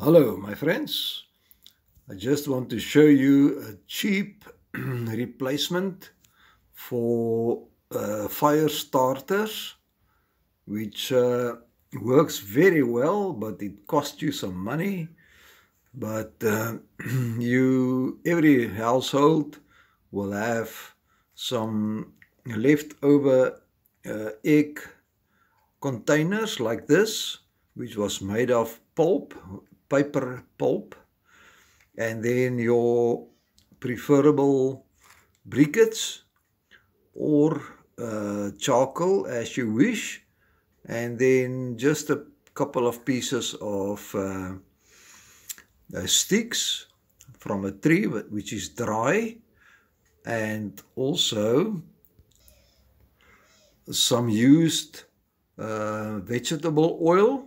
Hello, my friends. I just want to show you a cheap replacement for fire starters, which works very well, but it costs you some money. But every household will have some leftover egg containers like this, which was made of pulp, paper pulp, and then your preferable briquettes or charcoal as you wish, and then just a couple of pieces of sticks from a tree which is dry, and also some used vegetable oil.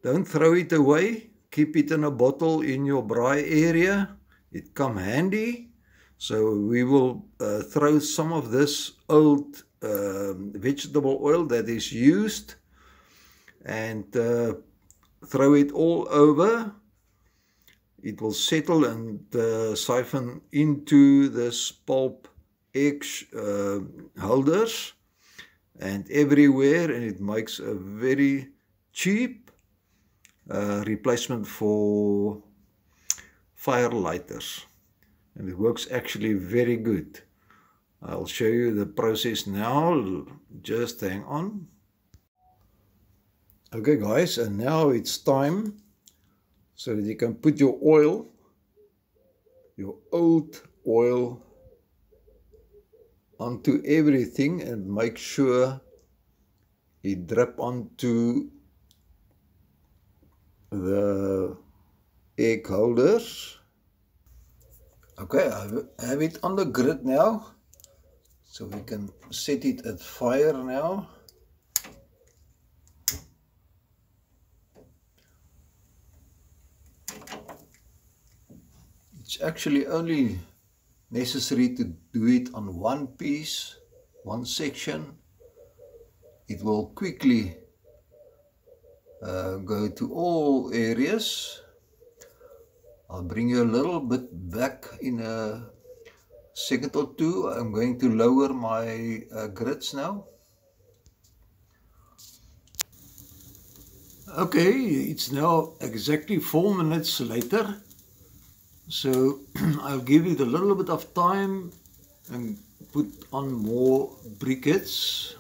Don't throw it away. Keep it in a bottle in your braai area. It come handy. So we will throw some of this old vegetable oil that is used and throw it all over. It will settle and siphon into this pulp egg holders and everywhere, and it makes a very cheap replacement for fire lighters, and it works actually very good. I'll show you the process now. Just hang on. Okay guys, and now it's time so that you can put your oil, your old oil, onto everything and make sure it drip onto the egg holders. Okay, I have it on the grid now, so we can set it at fire now. It's actually only necessary to do it on one piece, one section. It will quickly go to all areas. I'll bring you a little bit back in a second or two. I'm going to lower my grids now. Okay, it's now exactly 4 minutes later. So I'll give it a little bit of time and put on more briquettes.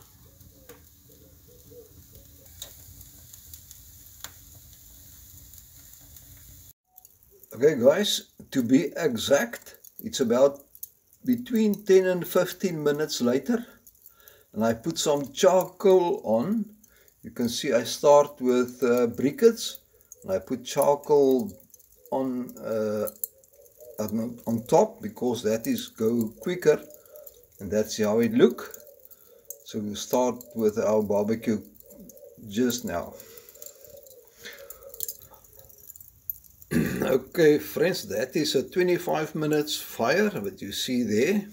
Okay guys, to be exact, it's about between 10 and 15 minutes later, and I put some charcoal on. You can see I start with briquettes, and I put charcoal on top because that is go quicker, and that's how it look. So we'll start with our barbecue just now. Okay friends, that is a 25 minutes fire that you see there,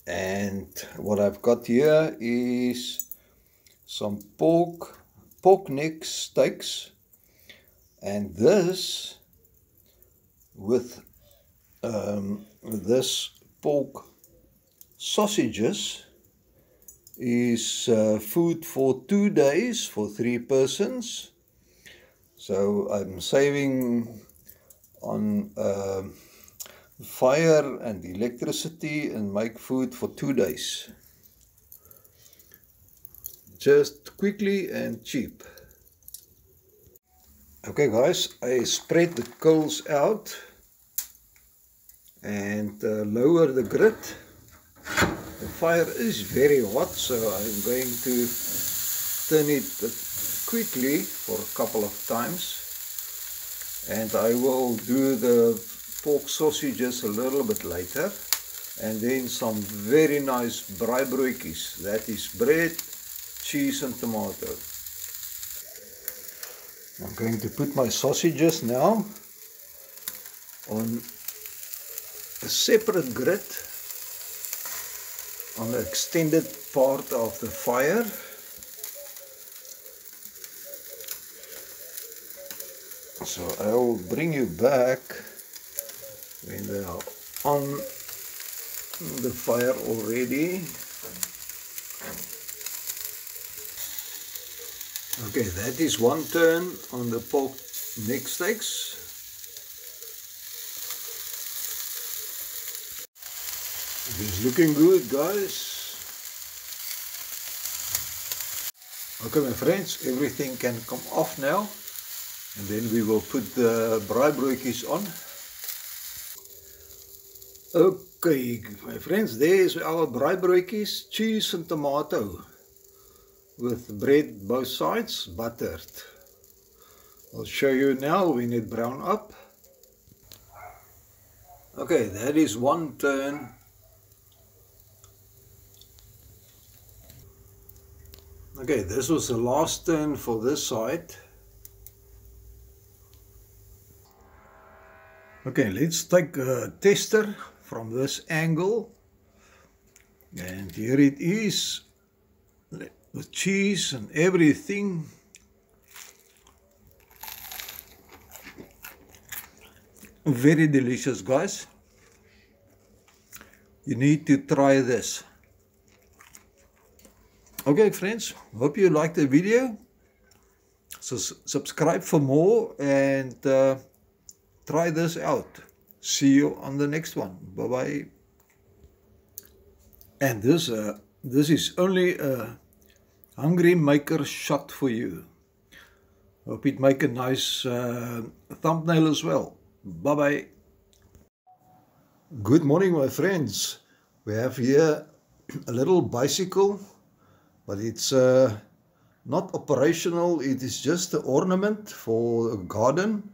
and what I've got here is some pork neck steaks, and this with this pork sausages is food for 2 days for 3 persons. So I'm saving on fire and electricity and make food for 2 days. Just quickly and cheap. Okay guys, I spread the coals out and lower the grid. The fire is very hot, so I'm going to turn it quickly for a couple of times, and I will do the pork sausages a little bit later, and then some very nice braaibroodjies. That is bread, cheese and tomato. I'm going to put my sausages now on a separate grid on the extended part of the fire. So I will bring you back when they are on the fire already. Okay, that is one turn on the pork neck steaks. It is looking good, guys. Okay, my friends, everything can come off now. And then we will put the braaibroodjies on. Okay, my friends, there's our braaibroodjies, cheese and tomato. With bread both sides, buttered. I'll show you now when it brown up. Okay, that is one turn. Okay, this was the last turn for this side. Okay, let's take a tester from this angle. And here it is, with cheese and everything. Very delicious, guys. You need to try this. Okay, friends, hope you liked the video. So subscribe for more and try this out. See you on the next one. Bye bye. And this is only a hungry maker shot for you. Hope it make a nice thumbnail as well. Bye bye. Good morning, my friends. We have here a little bicycle, but it's not operational. It is just an ornament for a garden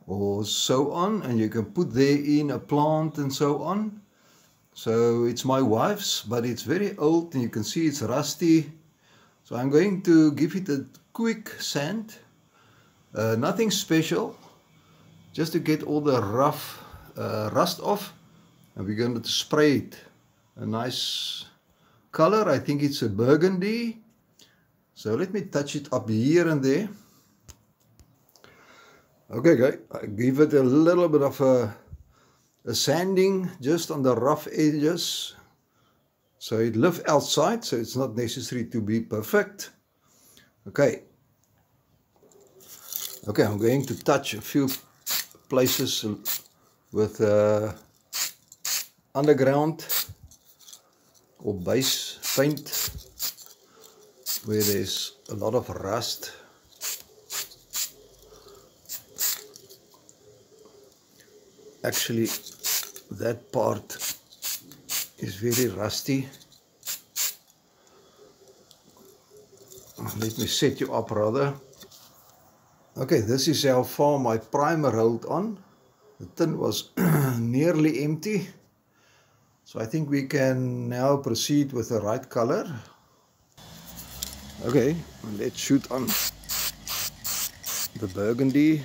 or so on, and you can put there in a plant and so on. So it's my wife's, but it's very old and you can see it's rusty. So I'm going to give it a quick sand, nothing special, just to get all the rough rust off, and we're going to spray it a nice color. I think it's a burgundy. So let me touch it up here and there. Okay, guys, I give it a little bit of a sanding just on the rough edges. So it lives outside, so it's not necessary to be perfect. Okay. Okay, I'm going to touch a few places with underground or base paint where there's a lot of rust. Actually, that part is very rusty. Let me set you up rather. Okay, this is how far my primer held on. The tin was nearly empty. So I think we can now proceed with the right color. Okay, let's shoot on the burgundy.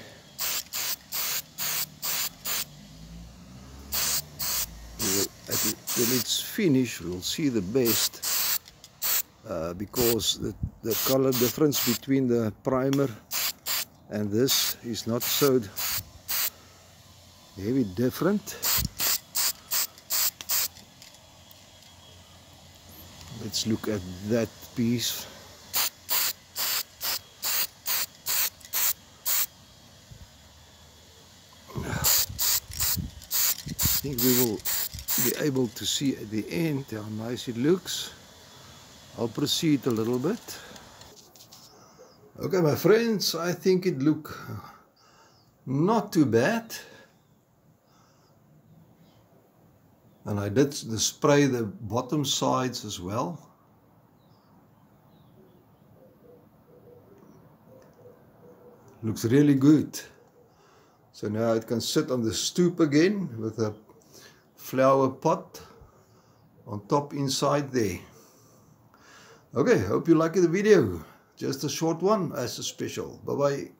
When it's finished, we'll see the best because the color difference between the primer and this is not so very different. Let's look at that piece. I think we will be able to see at the end how nice it looks. I'll proceed a little bit. Okay, my friends, I think it looks not too bad. And I did spray the bottom sides as well. Looks really good. So now it can sit on the stoop again with a flower pot on top inside there. Okay, hope you liked the video. Just a short one as a special. Bye bye.